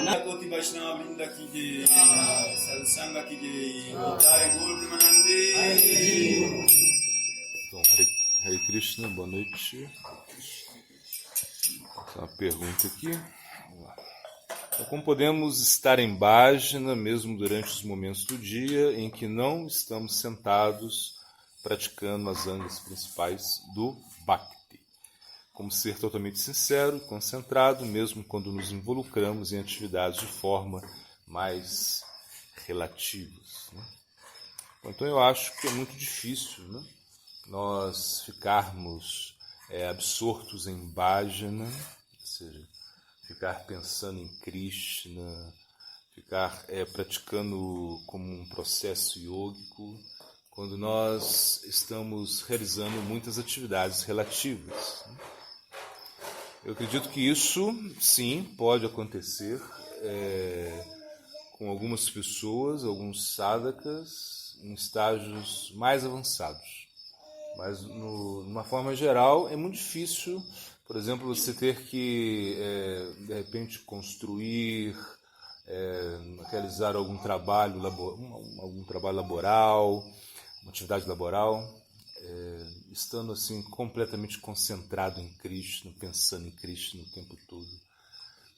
Koti Vaishnava Vrinda ki jai, Satsanga ki jai, Nitai Gaur Premanande. Então, Hare Krishna, boa noite. Uma pergunta aqui. Vamos lá. Então, como podemos estar em bhajana mesmo durante os momentos do dia em que não estamos sentados praticando as angas principais do Bhakti? Como ser totalmente sincero e concentrado mesmo quando nos involucramos em atividades de forma mais relativas, né? Então eu acho que é muito difícil, né, nós ficarmos absortos em bhajana, ou seja, ficar pensando em Krishna, ficar praticando como um processo yógico, quando nós estamos realizando muitas atividades relativas, né? Eu acredito que isso, sim, pode acontecer com algumas pessoas, alguns sadhakas, em estágios mais avançados. Mas, de uma forma geral, é muito difícil, por exemplo, você ter que, de repente, construir, realizar algum trabalho laboral, uma atividade laboral, estando assim completamente concentrado em Krishna, pensando em Krishna o tempo todo.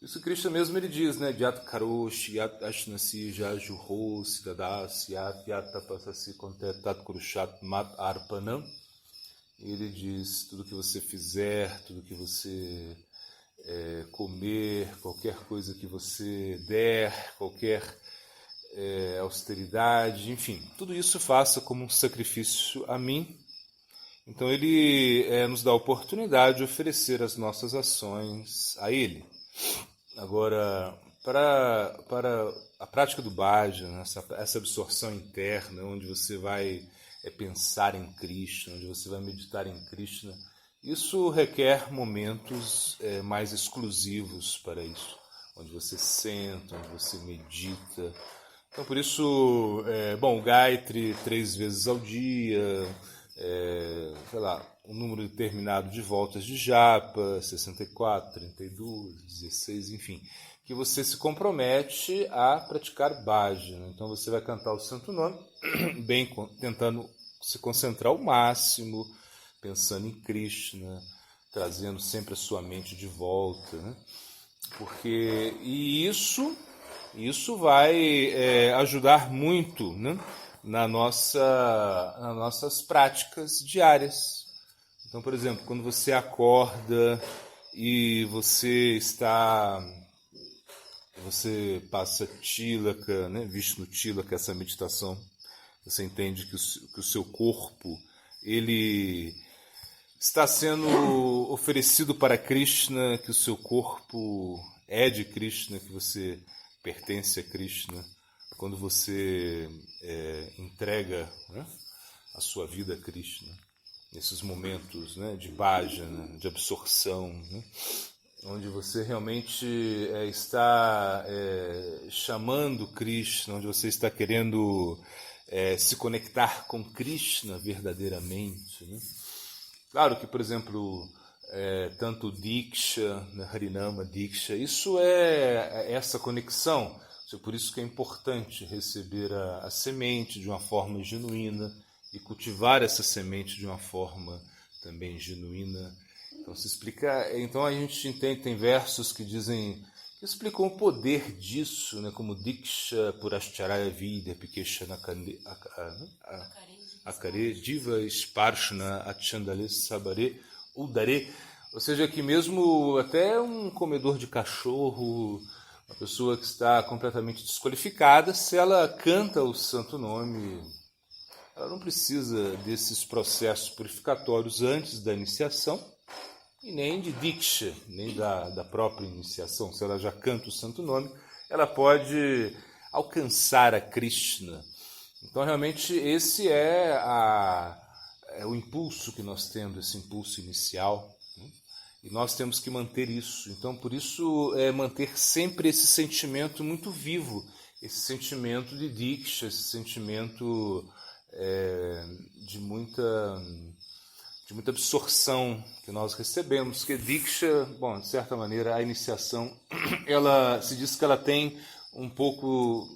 Isso Krishna mesmo ele diz, né? Yat karoshi, yat ashnasi, jajuhosi, dadasi, yat tapasasi, kontetat kurushat mat arpanam. Ele diz, tudo que você fizer, tudo que você comer, qualquer coisa que você der, qualquer austeridade, enfim, tudo isso faça como um sacrifício a mim. Então ele nos dá a oportunidade de oferecer as nossas ações a ele. Agora, para a prática do bhajana, essa absorção interna, onde você vai pensar em Krishna, onde você vai meditar em Krishna, isso requer momentos mais exclusivos para isso, onde você senta, onde você medita. Então, por isso, o Gayatri 3 vezes ao dia, sei lá, um número determinado de voltas de japa, 64, 32, 16, enfim, que você se compromete a praticar bhajana. Então você vai cantar o santo nome, bem tentando se concentrar ao máximo, pensando em Krishna, trazendo sempre a sua mente de volta, né? E isso vai ajudar muito, né, nas nossas práticas diárias. Então, por exemplo, quando você acorda e você passa Tilaka, né, Vishnu Tilaka, essa meditação, você entende que o seu corpo ele está sendo oferecido para Krishna, que o seu corpo é de Krishna, que você pertence a Krishna. Quando você entrega, né, a sua vida a Krishna, nesses momentos, né, de bhajana, de absorção, né, onde você realmente está chamando Krishna, onde você está querendo se conectar com Krishna verdadeiramente, né? Claro que, por exemplo, tanto Diksha, né, Harinama, Diksha, isso é essa conexão. Por isso que é importante receber a semente de uma forma genuína e cultivar essa semente de uma forma também genuína. Então a gente entende, tem versos que dizem, que explicam o poder disso, né, como Diksha Purascharaya Vidya Pikeshana Akare Diva Sparshna Achandale Sabare Udare. Ou seja, que mesmo até um comedor de cachorro, uma pessoa que está completamente desqualificada, se ela canta o santo nome, ela não precisa desses processos purificatórios antes da iniciação, e nem de Diksha, nem da própria iniciação. Se ela já canta o santo nome, ela pode alcançar a Krishna. Então, realmente, esse é o impulso que nós temos, esse impulso inicial, né? E nós temos que manter isso. Então, por isso, manter sempre esse sentimento muito vivo, esse sentimento de Diksha, esse sentimento de muita de muita absorção que nós recebemos, que Diksha, bom, de certa maneira, a iniciação, ela se diz que ela tem um pouco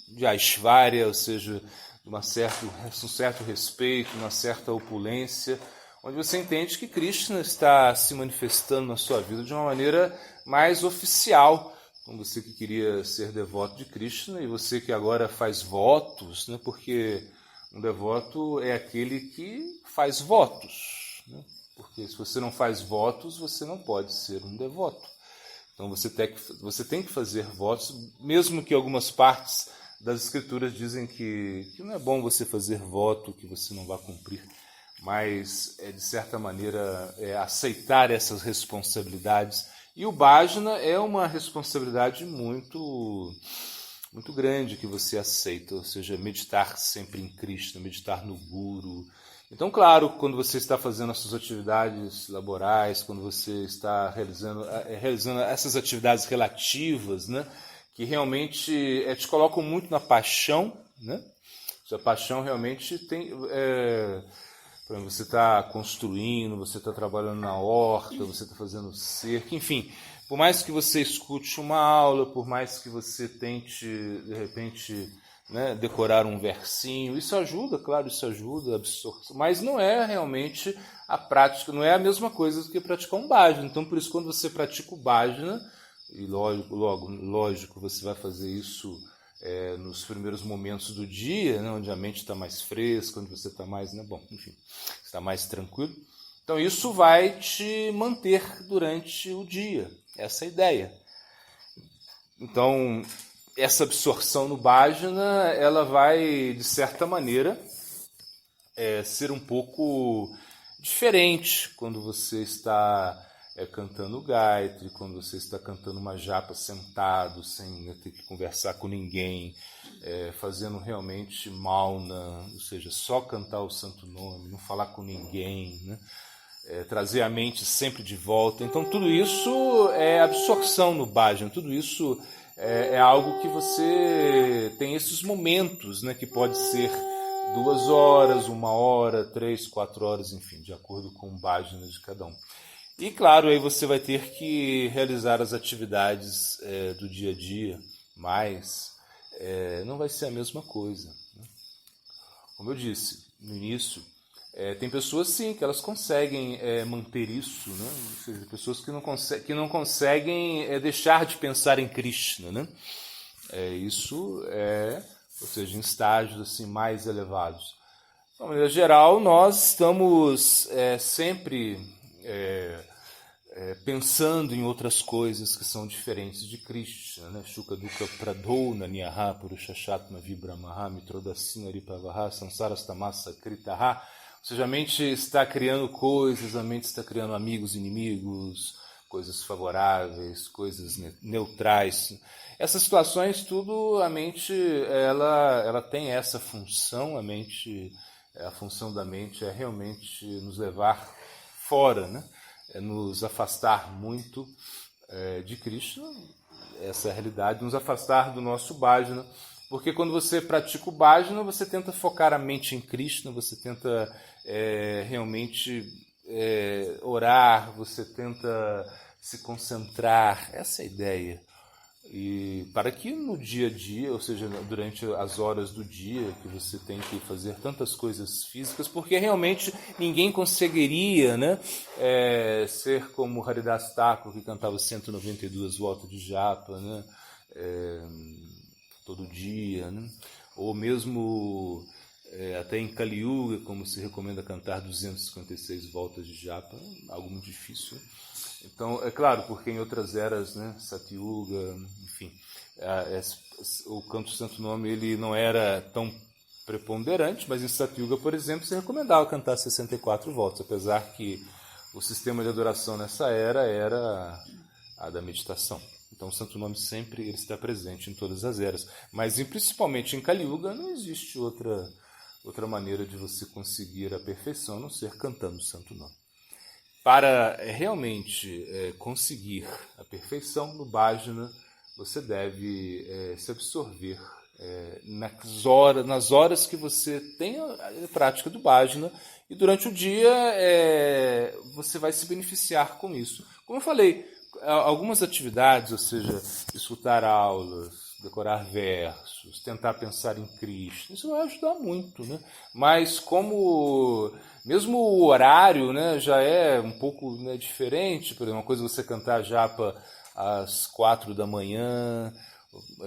de Aishvarya, ou seja, um certo respeito, uma certa opulência, onde você entende que Krishna está se manifestando na sua vida de uma maneira mais oficial. Então, você que queria ser devoto de Krishna e você que agora faz votos, né, porque um devoto é aquele que faz votos, né? Porque se você não faz votos, você não pode ser um devoto. Então você tem que fazer votos, mesmo que algumas partes das escrituras dizem que não é bom você fazer voto que você não vai cumprir, mas de certa maneira aceitar essas responsabilidades. E o bhajana é uma responsabilidade muito grande que você aceita, ou seja, meditar sempre em Krishna, meditar no Guru. Então, claro, quando você está fazendo as suas atividades laborais, quando você está realizando essas atividades relativas, né, que realmente te colocam muito na paixão, né? A paixão realmente tem... por exemplo, você está construindo, você está trabalhando na horta, você está fazendo cerca, enfim... Por mais que você escute uma aula, por mais que você tente, de repente, né, decorar um versinho, isso ajuda, claro, isso ajuda a absorção, mas não é realmente a prática, não é a mesma coisa do que praticar um bhajana. Então, por isso, quando você pratica o bhajana, e lógico, você vai fazer isso nos primeiros momentos do dia, né, onde a mente está mais fresca, onde você está mais, né, bom, enfim, está mais tranquilo. Então, isso vai te manter durante o dia. Essa é a ideia. Então, essa absorção no bhajana, ela vai, de certa maneira, ser um pouco diferente quando você está cantando Gayatri, quando você está cantando uma japa sentado, sem ter que conversar com ninguém, fazendo realmente mauna, ou seja, só cantar o santo nome, não falar com ninguém, né? Trazer a mente sempre de volta. Então, tudo isso é absorção no bhajana, tudo isso é algo que você tem esses momentos, né, que pode ser 2 horas, 1 hora, 3, 4 horas, enfim, de acordo com o bhajana de cada um. E, claro, aí você vai ter que realizar as atividades do dia a dia, mas não vai ser a mesma coisa, né? Como eu disse no início, tem pessoas, sim, que elas conseguem manter isso, né? Ou seja, pessoas que não conseguem deixar de pensar em Krishna, né? Ou seja, em estágios assim, mais elevados. De uma maneira geral, nós estamos sempre pensando em outras coisas que são diferentes de Krishna, né? Shuka Dukkha Pradona Nyaha Purushashatma Vibramaha Mitrodasina Ripavaha Sansarastamasa Kritaha. Ou seja, a mente está criando coisas, a mente está criando amigos, inimigos, coisas favoráveis, coisas neutrais. Essas situações, tudo, a mente, ela tem essa função, a função da mente é realmente nos levar fora, né? Nos afastar muito de Krishna, essa é a realidade, nos afastar do nosso bhajana. Porque quando você pratica o bhajana, você tenta focar a mente em Krishna, você tenta realmente orar, você tenta se concentrar. Essa é a ideia. E para que no dia a dia, ou seja, durante as horas do dia que você tem que fazer tantas coisas físicas, porque realmente ninguém conseguiria, né, ser como Haridas Thakur, que cantava 192 voltas de japa, né, todo dia, né? Ou mesmo até em Kali Yuga, como se recomenda cantar 256 voltas de japa, algo muito difícil. Então, é claro, porque em outras eras, né, Satyuga, enfim, o canto do Santo Nome ele não era tão preponderante, mas em Satyuga, por exemplo, se recomendava cantar 64 voltas, apesar que o sistema de adoração nessa era a da meditação. Então o Santo Nome sempre ele está presente em todas as eras. Mas principalmente em Kali Yuga não existe outra maneira de você conseguir a perfeição a não ser cantando o Santo Nome. Para realmente conseguir a perfeição no bhajana, você deve se absorver nas horas que você tem a prática do bhajana, e durante o dia você vai se beneficiar com isso. Como eu falei, algumas atividades, ou seja, escutar aulas, decorar versos, tentar pensar em Krishna, isso vai ajudar muito, né? Mas como mesmo o horário, né, já é um pouco, né, diferente, por exemplo, uma coisa é você cantar japa às 4 da manhã,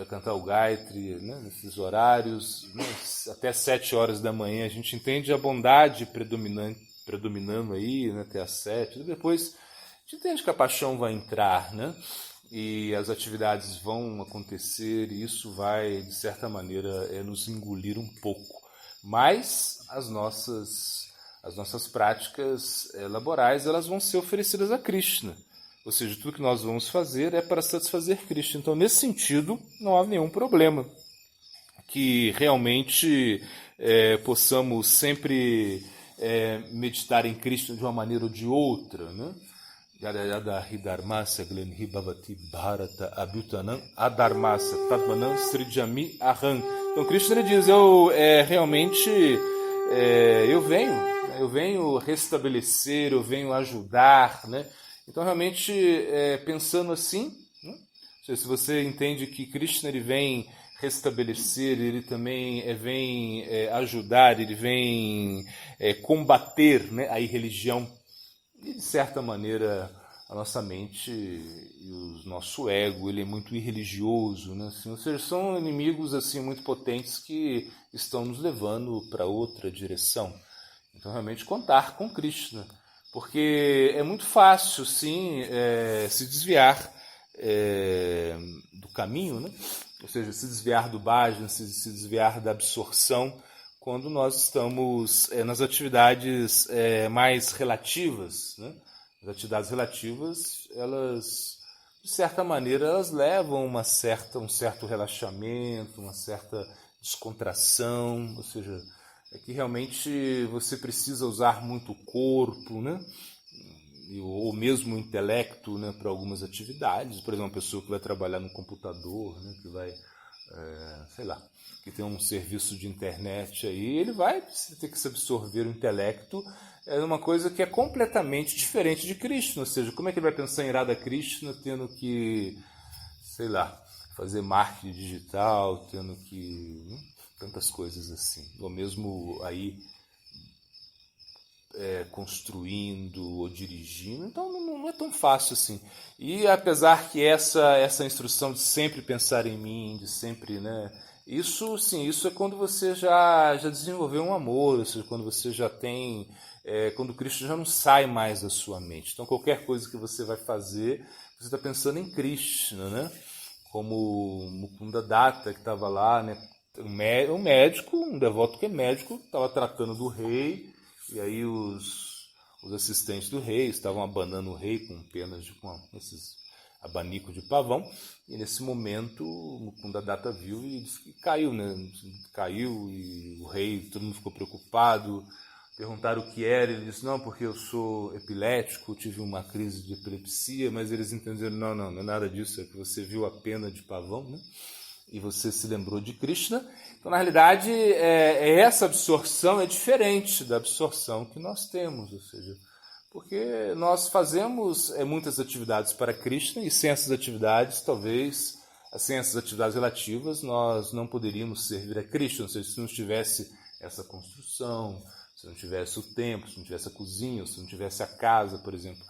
cantar o Gayatri, né, nesses horários, né, até 7 horas da manhã, a gente entende a bondade predominando aí, né, até às 7, depois a gente entende que a paixão vai entrar, né, e as atividades vão acontecer, e isso vai, de certa maneira, nos engolir um pouco. Mas as nossas práticas laborais, elas vão ser oferecidas a Krishna. Ou seja, tudo que nós vamos fazer é para satisfazer Krishna. Então, nesse sentido, não há nenhum problema. Que realmente possamos sempre meditar em Krishna de uma maneira ou de outra, né? Yada yada hidharmasa glenhi bhavati bharata abhyutanam adharmasa tatmanam srijami aham. Então, Krishna ele diz, eu venho restabelecer, eu venho ajudar, né? Então, realmente, pensando assim, né? Se você entende que Krishna ele vem restabelecer, ele também vem ajudar, ele vem combater, né, a irreligião, e de certa maneira a nossa mente e o nosso ego ele é muito irreligioso, né? Assim, ou seja, são inimigos assim muito potentes que estão nos levando para outra direção. Então, realmente, contar com Krishna. Porque é muito fácil, sim, se desviar do caminho, né? Ou seja, se desviar do bhajana, se desviar da absorção, quando nós estamos nas atividades mais relativas, né? As atividades relativas, elas, de certa maneira, elas levam um certo relaxamento, uma certa descontração, ou seja, é que realmente você precisa usar muito o corpo, né? Ou mesmo o intelecto, né, para algumas atividades. Por exemplo, uma pessoa que vai trabalhar no computador, né, que vai, sei lá, que tem um serviço de internet aí, ele vai ter que se absorver o intelecto uma coisa que é completamente diferente de Krishna. Ou seja, como é que ele vai pensar em Radha Krishna tendo que, sei lá, fazer marketing digital, tendo que... tantas coisas assim. Ou mesmo aí construindo ou dirigindo. Então não é tão fácil assim. E apesar que essa instrução de sempre pensar em mim, de sempre, né? Isso sim, isso é quando você já desenvolveu um amor, ou seja, quando você já tem... quando o Krishna já não sai mais da sua mente. Então qualquer coisa que você vai fazer, você está pensando em Krishna, né? Como Mukunda Datta, que estava lá, né? Um médico, um devoto que é médico, estava tratando do rei, e aí os assistentes do rei estavam abanando o rei com penas com esses abanicos de pavão, e nesse momento o Mukunda Datta viu e disse que caiu, né? Caiu, e o rei, todo mundo ficou preocupado, perguntaram o que era, ele disse, não, porque eu sou epilético, tive uma crise de epilepsia, mas eles entenderam, não é nada disso, é que você viu a pena de pavão, né? E você se lembrou de Krishna. Então, na realidade, essa absorção é diferente da absorção que nós temos, ou seja, porque nós fazemos muitas atividades para Krishna, e sem essas atividades, talvez, sem essas atividades relativas, nós não poderíamos servir a Krishna, ou seja, se não tivesse essa construção, se não tivesse o templo, se não tivesse a cozinha, se não tivesse a casa, por exemplo,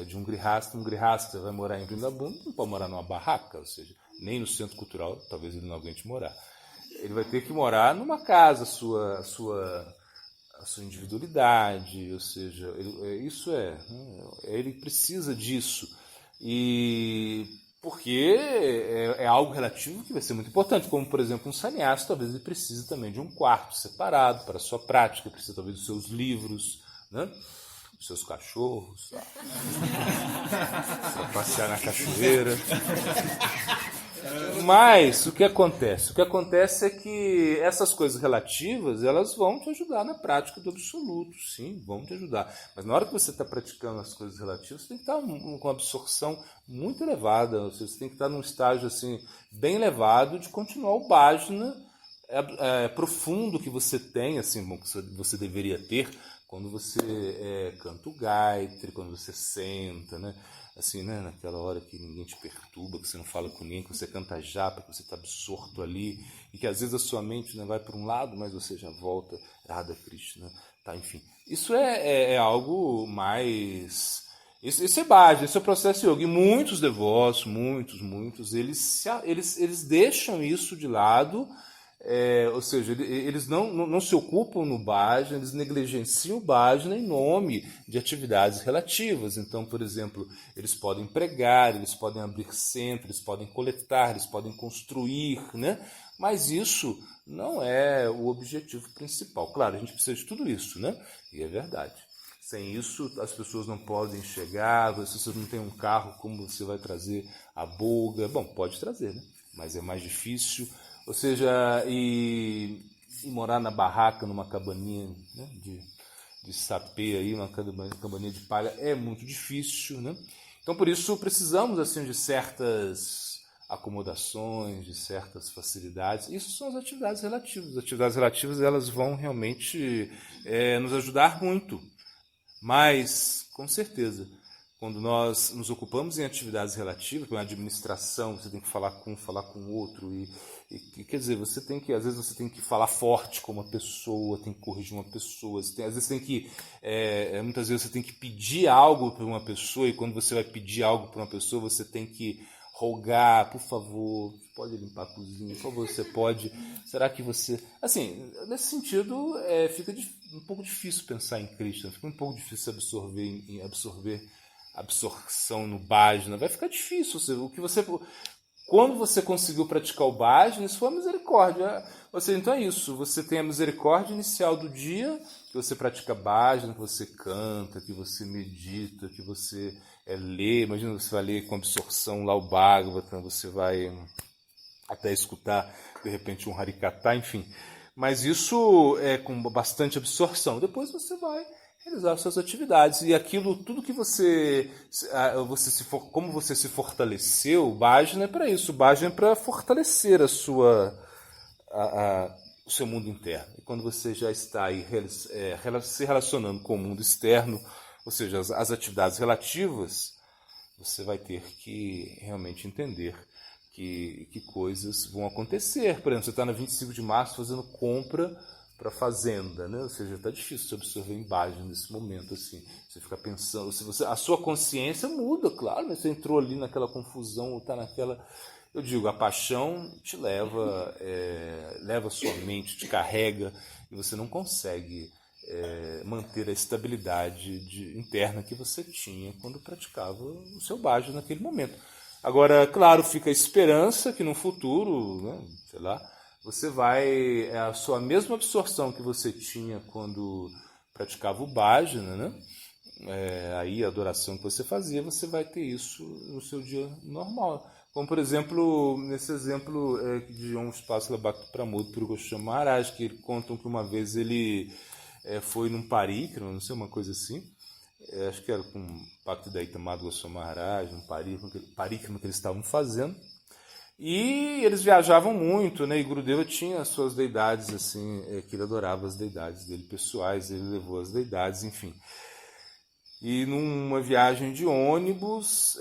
de um grihasta vai morar em Vrindavan, não pode morar numa barraca, ou seja, nem no centro cultural, talvez ele não aguente morar. Ele vai ter que morar numa casa, a sua individualidade, ou seja, ele precisa disso. E porque é algo relativo que vai ser muito importante, como, por exemplo, um sannyasi, talvez ele precise também de um quarto separado para a sua prática, precisa talvez dos seus livros, né? Dos seus cachorros, para passear na cachoeira. Mas o que acontece? O que acontece é que essas coisas relativas, elas vão te ajudar na prática do absoluto, sim, vão te ajudar. Mas na hora que você está praticando as coisas relativas, você tem que estar com uma absorção muito elevada, você tem que estar num estágio assim, bem elevado de continuar o bhajana profundo que você tem, assim, bom, que você deveria ter quando você canta o gayatri, quando você senta, né? Assim, né? Naquela hora que ninguém te perturba, que você não fala com ninguém, que você canta japa, que você está absorto ali, e que às vezes a sua mente, né, vai para um lado, mas você já volta, Radha Krishna, tá? Enfim, isso é algo mais... Isso é base, esse é o processo yoga. E muitos devotos, muitos, eles deixam isso de lado, ou seja, eles não se ocupam no bhajana, eles negligenciam o bhajana em nome de atividades relativas. Então, por exemplo, eles podem pregar, eles podem abrir centro, eles podem coletar, eles podem construir, né? Mas isso não é o objetivo principal. Claro, a gente precisa de tudo isso, né? E é verdade. Sem isso, as pessoas não podem chegar, se você não tem um carro, como você vai trazer a bolga? Bom, pode trazer, né? Mas é mais difícil. Ou seja, e morar na barraca, numa cabaninha, né, de sapê, aí, uma cabaninha de palha, é muito difícil, né? Então, por isso, precisamos assim, de certas acomodações, de certas facilidades. Isso são as atividades relativas. As atividades relativas, elas vão realmente nos ajudar muito. Mas, com certeza, quando nós nos ocupamos em atividades relativas, como a administração, você tem que falar com o outro, e quer dizer, às vezes você tem que falar forte com uma pessoa, tem que corrigir uma pessoa, muitas vezes você tem que pedir algo para uma pessoa, e quando você vai pedir algo para uma pessoa, você tem que rogar, por favor, você pode limpar a cozinha, por favor, você pode... Será que você... Assim, nesse sentido, fica um pouco difícil pensar em Krishna, fica um pouco difícil absorver absorção no bhajana, vai ficar difícil. Quando você conseguiu praticar o bhajana, isso foi a misericórdia. Ou seja, então é isso, você tem a misericórdia inicial do dia, que você pratica bhajana, que você canta, que você medita, que você lê. Imagina, você vai ler com absorção lá o Bhagavatam, você vai até escutar, de repente, um Harikata, enfim. Mas isso é com bastante absorção. Depois você vai realizar as suas atividades. E aquilo, tudo que como você se fortaleceu, o bhajana é para isso. O bhajana é para fortalecer o seu mundo interno. E quando você já está aí se relacionando com o mundo externo, ou seja, as atividades relativas, você vai ter que realmente entender que coisas vão acontecer. Por exemplo, você está na 25 de março fazendo compra para a fazenda, né? Ou seja, está difícil de absorver em bhajana nesse momento, assim. Você fica pensando, a sua consciência muda, claro, mas você entrou ali naquela confusão, ou está naquela... Eu digo, a paixão te leva a sua mente, te carrega, e você não consegue manter a estabilidade interna que você tinha quando praticava o seu bhajana naquele momento. Agora, claro, fica a esperança que no futuro, né, sei lá, você vai... a sua mesma absorção que você tinha quando praticava o bhajana, né? Aí a adoração que você fazia, você vai ter isso no seu dia normal. Como, por exemplo, nesse exemplo de um espaço da Bhakti Pramod Puri Goswami Maharaj, que contam que uma vez ele foi num parikrama, não sei, uma coisa assim, acho que era com o Bhakti Daita Madhava Goswami Maharaj, um parikrama que eles estavam fazendo. E eles viajavam muito, né? E Gurudeva tinha as suas deidades, assim, que ele adorava as deidades dele pessoais, ele levou as deidades, enfim. E numa viagem de ônibus,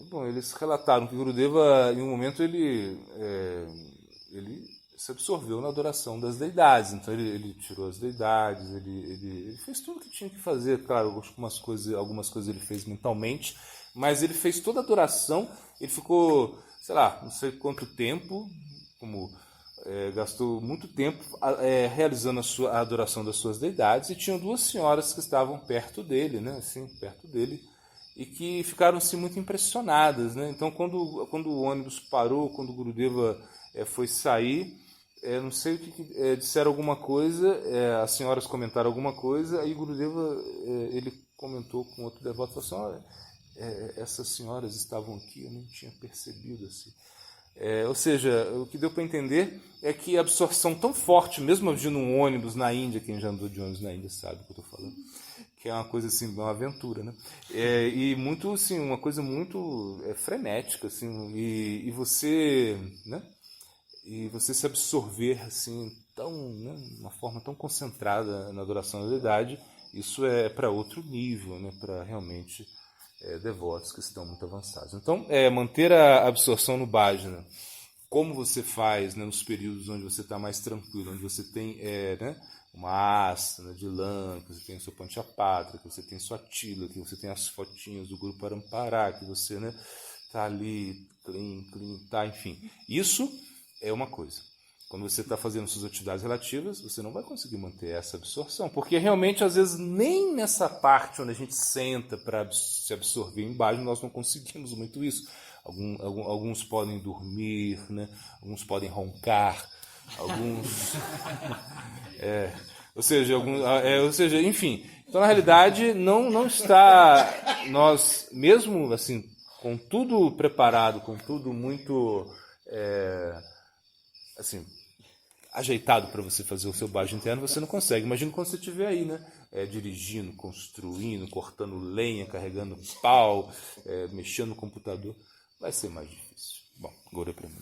bom, eles relataram que Gurudeva, em um momento, ele se absorveu na adoração das deidades. Então ele tirou as deidades, ele fez tudo o que tinha que fazer. Claro, algumas coisas ele fez mentalmente, mas ele fez toda a adoração. Ele ficou, sei lá, não sei quanto tempo, gastou muito tempo realizando a adoração das suas deidades, e tinham duas senhoras que estavam perto dele, né, assim, perto dele, e que ficaram assim, muito impressionadas, né? Então, quando o ônibus parou, quando o Gurudeva foi sair, não sei o que disseram alguma coisa, as senhoras comentaram alguma coisa, aí Gurudeva ele comentou com outro devoto, falou assim, essas senhoras estavam aqui, eu não tinha percebido assim. Ou seja, o que deu para entender é que a absorção tão forte, mesmo de um ônibus na Índia, quem já andou de ônibus na Índia sabe o que eu estou falando, que é uma coisa assim, uma aventura, né? E muito, assim, uma coisa muito frenética, assim, e você, né? e você se absorver assim, né, uma forma tão concentrada na adoração da deidade, isso é para outro nível, né, para realmente devotos que estão muito avançados. Então, manter a absorção no bhajana, como você faz, né, nos períodos onde você está mais tranquilo, onde você tem né, uma asana de lã, que você tem o seu panchapatra, que você tem sua tila, que você tem as fotinhas do Guru Parampara, que você tá ali, clean, tá, enfim. Isso é uma coisa. Quando você está fazendo suas atividades relativas, você não vai conseguir manter essa absorção, porque realmente, às vezes, nem nessa parte onde a gente senta para se absorver embaixo, nós não conseguimos muito isso. Alguns podem dormir, né? Alguns podem roncar, alguns... ou seja, enfim. Então, na realidade, não está... Nós, mesmo assim, com tudo preparado, com tudo muito... assim, ajeitado para você fazer o seu bhajan interno, você não consegue. Imagina quando você estiver aí, né? Dirigindo, construindo, cortando lenha, carregando pau, mexendo no computador. Vai ser mais difícil. Bom, agora é para mim.